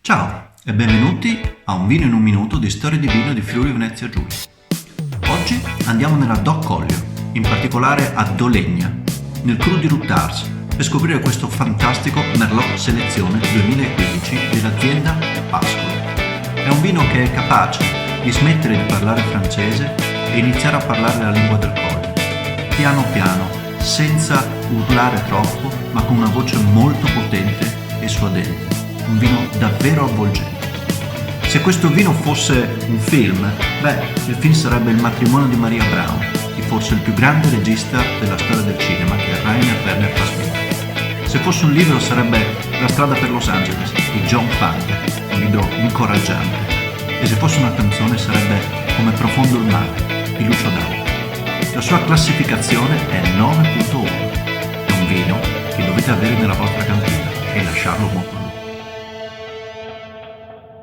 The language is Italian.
Ciao e benvenuti a Un vino in un minuto di storie di vino di Friuli Venezia Giulia. Oggi andiamo nella Doc Collio, in particolare a Dolegna, nel Cru di Ruttars, per scoprire questo fantastico Merlot Selezione 2015 dell'azienda Pascolo. È un vino che è capace di smettere di parlare francese e iniziare a parlare la lingua del colle, piano piano, senza urlare troppo, ma con una voce molto potente e suadente. Un vino davvero avvolgente. Se questo vino fosse un film, il film sarebbe Il matrimonio di Maria Braun, di forse il più grande regista della storia del cinema, che è Rainer Werner Fassbinder. Se fosse un libro sarebbe La strada per Los Angeles, di John Fante, un libro incoraggiante. E se fosse una canzone sarebbe Come profondo il mare, di Lucio Dalla. La sua classificazione è 9.1. È un vino che dovete avere nella vostra cantina e lasciarlo molto.